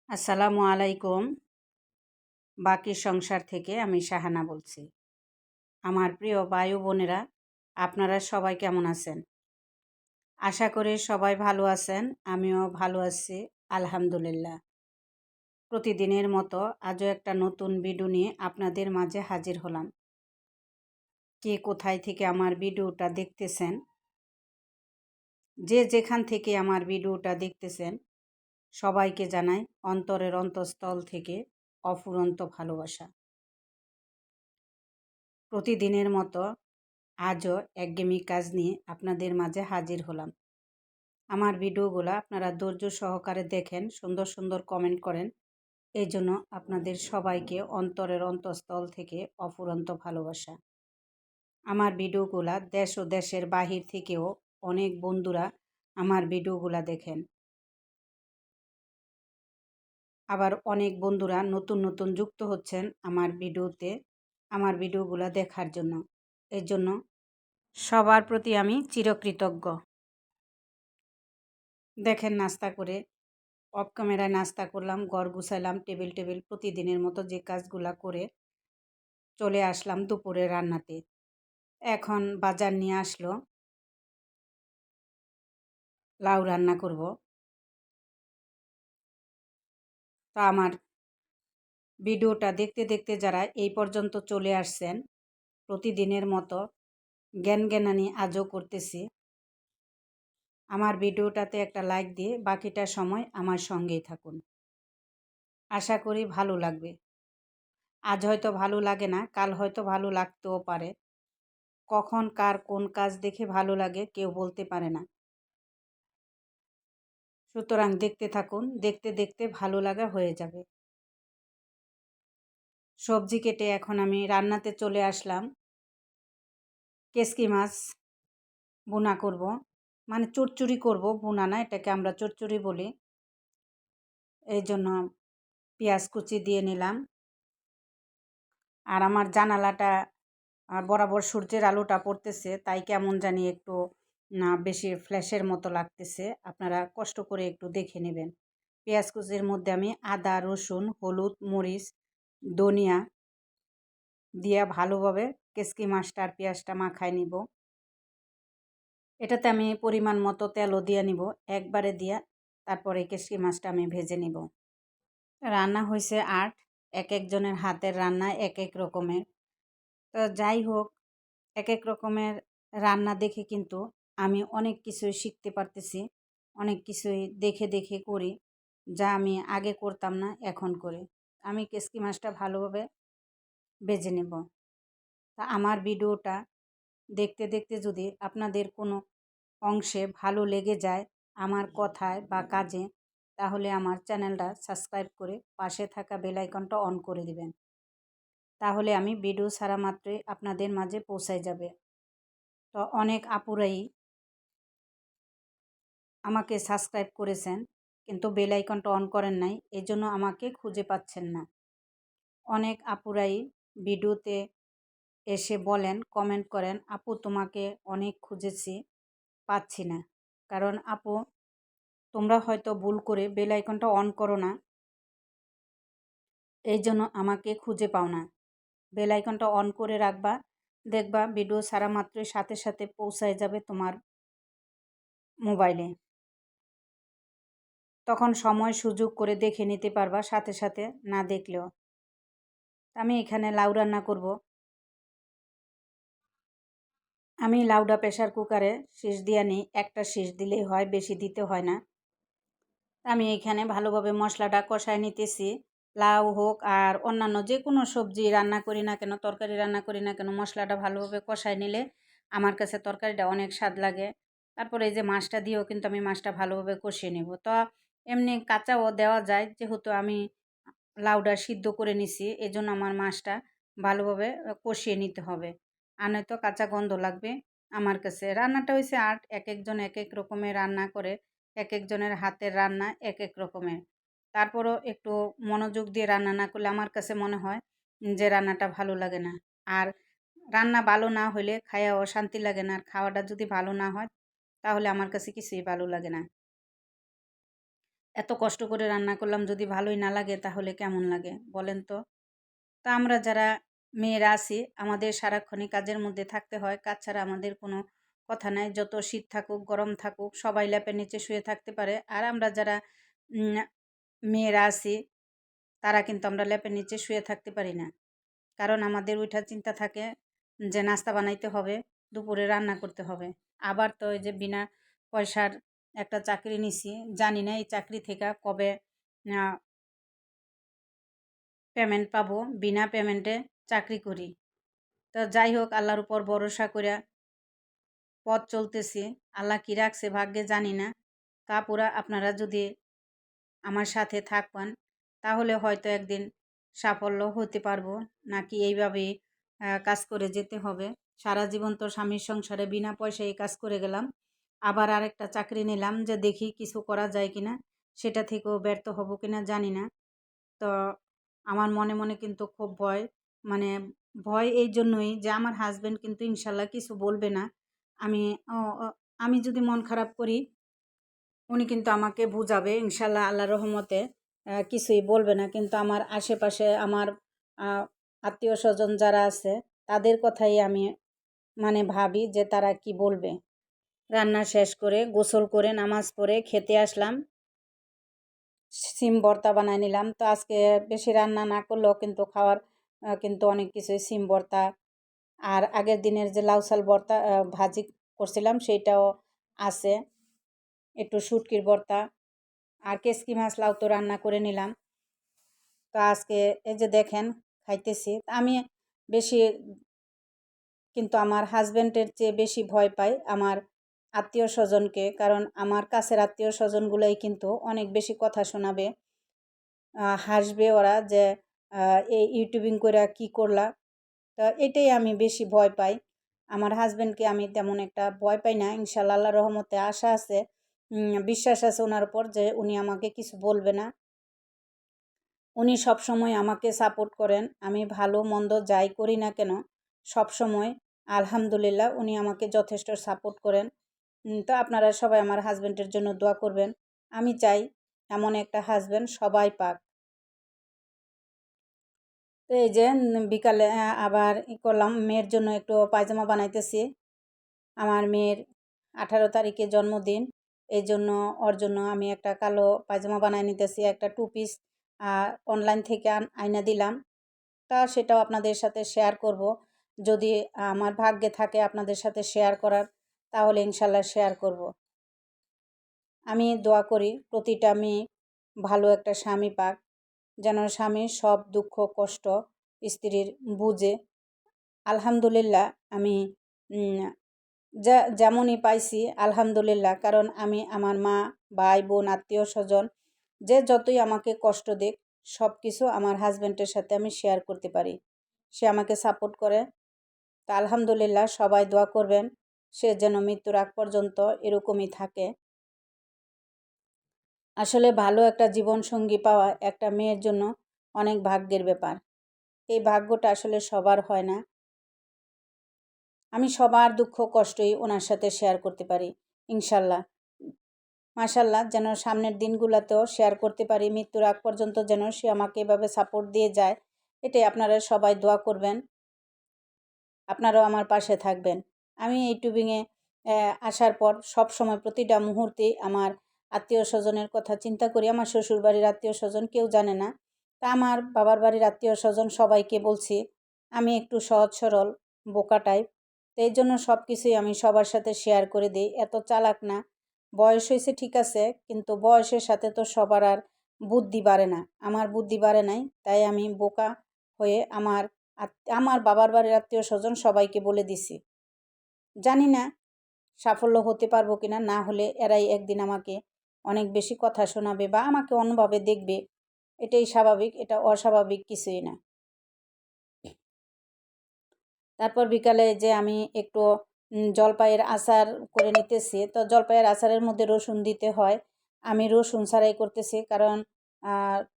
আসসালামু আলাইকুম। বাকি সংসার থেকে আমি শাহানা বলছি। আমার প্রিয় ভাই ও বোনেরা, আপনারা সবাই কেমন আছেন? আশা করি সবাই ভালো আছেন। আমিও ভালো আছি, আলহামদুলিল্লাহ। প্রতিদিনের মতো আজও একটা নতুন ভিডিও নিয়ে আপনাদের মাঝে হাজির হলাম। কে কোথায় থেকে আমার ভিডিওটা দেখতেছেন, যে যেখান থেকে আমার ভিডিওটা দেখতেছেন, সবাইকে জানাই অন্তরের অন্তঃস্থল থেকে অফুরন্ত ভালোবাসা। প্রতিদিনের মতো আজও একঘেয়েমি কাজ নিয়ে আপনাদের মাঝে হাজির হলাম। আমার ভিডিওগুলো আপনারা ধৈর্য সহকারে দেখেন, সুন্দর সুন্দর কমেন্ট করেন। এই জন্য আপনাদের সবাইকে অন্তরের অন্তঃস্থল থেকে অফুরন্ত ভালোবাসা। আমার ভিডিওগুলা দেশ ও দেশের বাহির থেকেও অনেক বন্ধুরা আমার ভিডিওগুলা দেখেন। আবার অনেক বন্ধুরা নতুন নতুন যুক্ত হচ্ছেন আমার ভিডিওতে, আমার ভিডিওগুলা দেখার জন্য। এর জন্য সবার প্রতি আমি চিরকৃতজ্ঞ। দেখেন, নাস্তা করে অফ ক্যামেরায় নাস্তা করলাম, ঘর গুছাইলাম, টেবিল প্রতিদিনের মতো যে কাজগুলা করে চলে আসলাম দুপুরে রান্নাতে। এখন বাজার নিয়ে আসলো, লাউ রান্না করব। তো আমার ভিডিওটা দেখতে দেখতে যারা এই পর্যন্ত চলে আসছেন, প্রতিদিনের মতো জ্ঞানানি আজও করতেছি। আমার ভিডিওটাতে একটা লাইক দিয়ে বাকিটা সময় আমার সঙ্গেই থাকুন। আশা করি ভালো লাগবে। আজ হয়তো ভালো লাগে না, কাল হয়তো ভালো লাগতেও পারে। কখন কার কোন কাজ দেখে ভালো লাগে কেউ বলতে পারে না। সুতরাং দেখতে থাকুন, দেখতে দেখতে ভালো লাগা হয়ে যাবে। সবজি কেটে এখন আমি রান্নাতে চলে আসলাম। কেসকি মাছ ভুনা করব, মানে চচ্চড়ি করব, ভুনা না, এটাকে আমরা চচ্চড়ি বলি। এই জন্য পেঁয়াজ কুচি দিয়ে নিলাম। আর আমার জানালাটা বরাবর সূর্যের আলোটা পড়তেছে, তাই কেমন জানি একটু না বেশি ফ্ল্যাশের মতো লাগতেছে। আপনারা কষ্ট করে একটু দেখে নেবেন। পেঁয়াজ কুচির মধ্যে আমি আদা, রসুন, হলুদ, মরিচ, ধনিয়া দিয়া ভালোভাবে কেসকি মাছটা আর পেঁয়াজটা মাখায় নিব। এটাতে আমি পরিমাণ মতো তেলও দিয়ে নিব, একবারে দিয়া তারপরে কেসকি মাছটা আমি ভেজে নিব। রান্না হয়েছে ৮। এক একজনের হাতের রান্না এক এক রকমের। তো যাই হোক, এক এক রকমের রান্না দেখে কিন্তু আমি অনেক কিছুই শিখতে পারতেছি। অনেক কিছুই দেখে দেখে করি, যা আমি আগে করতাম না, এখন করি। আমি কেসকি মাছটা ভালোভাবে ভেজে নেব। তা আমার ভিডিওটা দেখতে দেখতে যদি আপনাদের কোনো অংশে ভালো লেগে যায় আমার কথায় বা কাজে, তাহলে আমার চ্যানেলটা সাবস্ক্রাইব করে পাশে থাকা বেল আইকনটা অন করে দিবেন। তাহলে আমি ভিডিও ছাড়া মাত্রই আপনাদের মাঝে পৌঁছায় যাবে। তো অনেক আপুরাই আমাকে সাবস্ক্রাইব করেছেন, কিন্তু বেল আইকনটা অন করেন নাই, এজন্য আমাকে খুঁজে পাচ্ছেন না। অনেক আপুরাই ভিডিওতে এসে বলেন, কমেন্ট করেন, আপু তোমাকে অনেক খুঁজেছি, পাচ্ছি না। কারণ আপু, তোমরা হয়তো ভুল করে বেল আইকনটা অন করো না, এই জন্য আমাকে খুঁজে পাও না। বেল আইকনটা অন করে রাখবা, দেখবা ভিডিও ছাড়া মাত্রই সাথে সাথে পৌঁছায় যাবে তোমার মোবাইলে। তখন সময় সুযোগ করে দেখে নিতে পারবা সাথে সাথে, না দেখলেও। আমি এখানে লাউ রান্না করব। আমি লাউডা প্রেশার কুকারে সিজ দিয়ে নিই, একটা সিজ দিলেই হয়, বেশি দিতে হয় না। আমি এখানে ভালোভাবে মশলাটা কষায় নিতেছি। লাউ হোক আর অন্যান্য যে কোনো সবজি রান্না করি না কেন, তরকারি রান্না করি না কেন, মশলাটা ভালোভাবে কষায় নিলে আমার কাছে তরকারিটা অনেক স্বাদ লাগে। তারপরে এই যে মাছটা দিয়েও কিন্তু আমি মাছটা ভালোভাবে কষিয়ে নেব। তো এমনি কাঁচাও দেওয়া যায়, যেহেতু আমি লাউটা সিদ্ধ করে নিছি, এজন্য আমার মাছটা ভালোভাবে কষিয়ে নিতে হবে, আর নয়তো কাঁচা গন্ধ লাগবে। আমার কাছে রান্নাটা হয়েছে ৮, এক একজন এক এক রকমের রান্না করে, এক একজনের হাতের রান্না এক এক রকমের। তারপরও একটু মনোযোগ দিয়ে রান্না না করলে আমার কাছে মনে হয় যে রান্নাটা ভালো লাগে না। আর রান্না ভালো না হলে খাওয়াও শান্তি লাগে না, আর খাওয়াটা যদি ভালো না হয় তাহলে আমার কাছে কিছুই ভালো লাগে না। এত কষ্ট করে রান্না করলাম যদি ভালোই না লাগে তাহলে কেমন লাগে বলেন তো? তো আমরা যারা মেয়েরা আছি আমাদের সারাক্ষণই কাজের মধ্যে থাকতে হয়। কাজ ছাড়া আমাদের কোনো কথা নাই। যত শীত থাকুক, গরম থাকুক সবাই লেপের নিচে শুয়ে থাকতে পারে। আর আমরা যারা উম মেয়েরা আছি তারা কিন্তু আমরা লেপের নিচে শুয়ে থাকতে পারি না। কারণ আমাদের ওইটা চিন্তা থাকে যে নাস্তা বানাইতে হবে, দুপুরে রান্না করতে হবে। আবার তো এই যে বিনা পয়সার একটা চাকরি নিছি। জানি না এই চাকরি থেকে কবে আ পেমেন্ট পাবো। বিনা পেমেন্টে চাকরি করি। তো যাই হোক আল্লাহর উপর ভরসা কইরা পথ চলতেছি। আল্লাহ কি রাখছে ভাগ্যে জানি না। তারপরে আপনারা যদি আমার সাথে থাকবেন তাহলে হয়তো একদিন সাফল্য হতে পারবো। নাকি এইভাবেই কাজ করে যেতে হবে। সারা জীবন তো স্বামীর সংসারে বিনা পয়সায় কাজ করে গেলাম। আবার আরেকটা চাকরি নিলাম যে দেখি কিছু করা যায় কিনা। সেটা থেকেও ব্যর্থ হব কিনা জানি না। তো আমার মনে, মনে কিন্তু খুব ভয়। মানে ভয় এই জন্যই যে আমার হাসব্যান্ড কিন্তু ইনশাআল্লাহ কিছু বলবে না। আমি অ অ আমি যদি মন খারাপ করি উনি কিন্তু আমাকে বুঝাবে ইনশাআল্লাহ আল্লাহর রহমতে কিছুই বলবে না। কিন্তু আমার আশেপাশে আমার আ আত্মীয়স্বজন যারা আছে তাদের কথাই আমি মানে ভাবি যে তারা কি বলবে। রান্না শেষ করে গোসল করে নামাজ পড়ে খেতে আসলাম। সিম ভর্তা বানায় নিলাম। তো আজকে বেশি রান্না না করলেও কিন্তু খাওয়ার কিন্তু অনেক কিছুই সিম ভর্তা আর আগের দিনের যে লাউ শাক ভর্তা ভাজি করছিলাম সেইটাও আছে। একটু শুটকির ভর্তা আর কেচকি মাছ লাউ তো রান্না করে নিলাম। তো আজকে এই যে দেখেন খাইতেছি। আমি বেশি কিন্তু আমার হাসব্যান্ডের চেয়ে বেশি ভয় পাই আমার আত্মীয়স্বজনকে। কারণ আমার কাছের আত্মীয়স্বজনগুলাই কিন্তু অনেক বেশি কথা শোনাবে। হাসবে ওরা যে এই ইউটিউবিং কইরা কি করলা? তো এটাই আমি বেশি ভয় পাই। আমার হাসব্যান্ডকে আমি তেমন একটা ভয় পাই না। ইনশাআল্লাহ আল্লাহর রহমতে আশা আছে, বিশ্বাস আছে উনার উপর যে উনি আমাকে কিছু বলবে না। উনি সবসময় আমাকে সাপোর্ট করেন। আমি ভালো মন্দ যাই করি না কেন সবসময় আলহামদুলিল্লাহ উনি আমাকে যথেষ্ট সাপোর্ট করেন। তো আপনারা সবাই আমার হাসব্যান্ডের জন্য দোয়া করবেন। আমি চাই এমন একটা হাসব্যান্ড সবাই পাক। তো এই যে বিকালে আবার করলাম মেয়ের জন্য একটু পায়জামা বানাইতেছি। আমার মেয়ের 18 তারিখে জন্মদিন। এইজন্য ওর জন্য আমি একটা কালো পায়জামা বানায় নিতেছি। একটা 2 পিস অনলাইন থেকে আইনা দিলাম। তা সেটাও আপনাদের সাথে শেয়ার করব। যদি আমার ভাগ্যে থাকে আপনাদের সাথে শেয়ার করার তাহলে ইনশাআল্লাহ শেয়ার করব। আমি দোয়া করি প্রতিটা মেয়ে ভালো একটা স্বামী পাক। যেন স্বামীর সব দুঃখ কষ্ট স্ত্রীর বুঝে। আলহামদুলিল্লাহ আমি যেমনই পাইছি আলহামদুলিল্লাহ। কারণ আমি আমার মা, ভাই, বোন, আত্মীয়স্বজন যে যতই আমাকে কষ্ট দিক সব কিছু আমার হাসব্যান্ডের সাথে আমি শেয়ার করতে পারি। সে আমাকে সাপোর্ট করে। তো আলহামদুলিল্লাহ সবাই দোয়া করবেন সে যেন মৃত্যুর আগ পর্যন্ত এরকমই থাকে। আসলে ভালো একটা জীবনসঙ্গী পাওয়া একটা মেয়ের জন্য অনেক ভাগ্যের ব্যাপার। এই ভাগ্যটা আসলে সবার হয় না। আমি সবার দুঃখ কষ্টই ওনার সাথে শেয়ার করতে পারি ইনশাল্লাহ। মাশাল্লাহ যেন সামনের দিনগুলোতেও শেয়ার করতে পারি। মৃত্যুর আগ পর্যন্ত যেন সে আমাকে এভাবে সাপোর্ট দিয়ে যায়। এটাই আপনারা সবাই দোয়া করবেন। আপনারাও আমার পাশে থাকবেন। আমি ইউটিউবিংয়ে আসার পর সবসময় প্রতিটা মুহূর্তেই আমার আত্মীয়স্বজনের কথা চিন্তা করি। আমার শ্বশুরবাড়ির আত্মীয়স্বজন কেউ জানে না। তা আমার বাবার বাড়ির আত্মীয়স্বজন সবাইকে বলছি আমি একটু সহজ সরল বোকা টাইপ। তো এই জন্য সব কিছুই আমি সবার সাথে শেয়ার করে দিই। এত চালাক না। বয়স হয়েছে ঠিক আছে, কিন্তু বয়সের সাথে তো সবার আর বুদ্ধি বাড়ে না। আমার বুদ্ধি বাড়ে নাই, তাই আমি বোকা হয়ে আমার বাবার বাড়ির আত্মীয়স্বজন সবাইকে বলে দিছি। জানি না সাফল্য হতে পারবো কিনা, না হলে এরাই একদিন আমাকে অনেক বেশি কথা শোনাবে বা আমাকে অন্যভাবে দেখবে। এটাই স্বাভাবিক, এটা অস্বাভাবিক কিছুই না। তারপর বিকালে যে আমি একটু জলপাইয়ের আচার করে নিতেছি। তো জলপাইয়ের আচারের মধ্যে রসুন দিতে হয়। আমি রসুন ছাড়াই করতেছি কারণ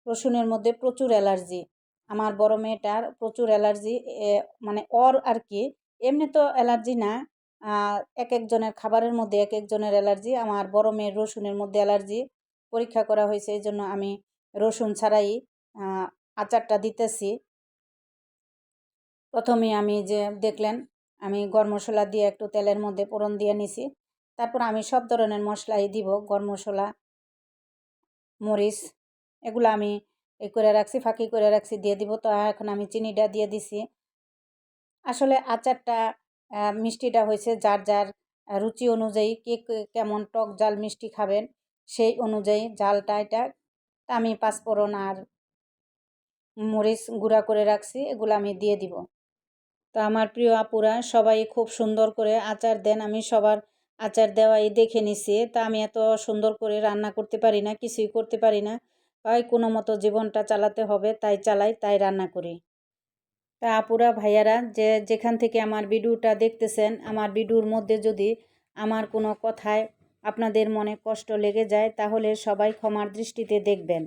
রসুনের মধ্যে প্রচুর অ্যালার্জি। আমার বড় মেয়েটার প্রচুর অ্যালার্জি। মানে ওর আর কি, এমনি তো অ্যালার্জি না, এক একজনের খাবারের মধ্যে এক একজনের অ্যালার্জি। আমার বড় মেয়ের রসুনের মধ্যে অ্যালার্জি। পরীক্ষা করা হয়েছে, এই জন্য আমি রসুন ছাড়াই আচারটা দিতেছি। প্রথমে আমি যে দেখলেন আমি গরম মশলা দিয়ে একটু তেলের মধ্যে ফোড়ন দিয়ে নিছি। তারপর আমি সব ধরনের মশলাই দিব, গরম মশলা, মরিচ, এগুলো আমি এই করে রাখছি, ফাঁকি করে রাখছি, দিয়ে দিব। তো এখন আমি চিনিটা দিয়ে দিছি। আসলে আচারটা মিষ্টিটা হয়েছে যার যার রুচি অনুযায়ী, কে কেমন টক ঝাল মিষ্টি খাবেন সেই অনুযায়ী ঝালটা। এটা আমি পাঁচফোড়ন আর মরিচ গুঁড়া করে রাখছি, এগুলো আমি দিয়ে দিব। তো আমার প্রিয় আপুরা সবাই খুব সুন্দর করে আচার দেন, আমি সবার আচার দেওয়াই দেখে নিছি। তা আমি এত সুন্দর করে রান্না করতে পারি না, কিছুই করতে পারি না, হয় কোনো মতো জীবনটা চালাতে হবে, তাই চালাই, তাই রান্না করি। তা আপুরা ভাইয়ারা যে যেখান থেকে আমার ভিডিওটা দেখতেছেন, আমার ভিডিওর মধ্যে যদি আমার কোনো কথায় আপনাদের মনে কষ্ট লেগে যায় তাহলে সবাই ক্ষমার দৃষ্টিতে দেখবেন।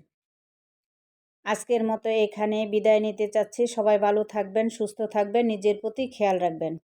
আজকের মতো এখানে বিদায় নিতে চাচ্ছি। সবাই ভালো থাকবেন, সুস্থ থাকবেন, নিজের প্রতি খেয়াল রাখবেন।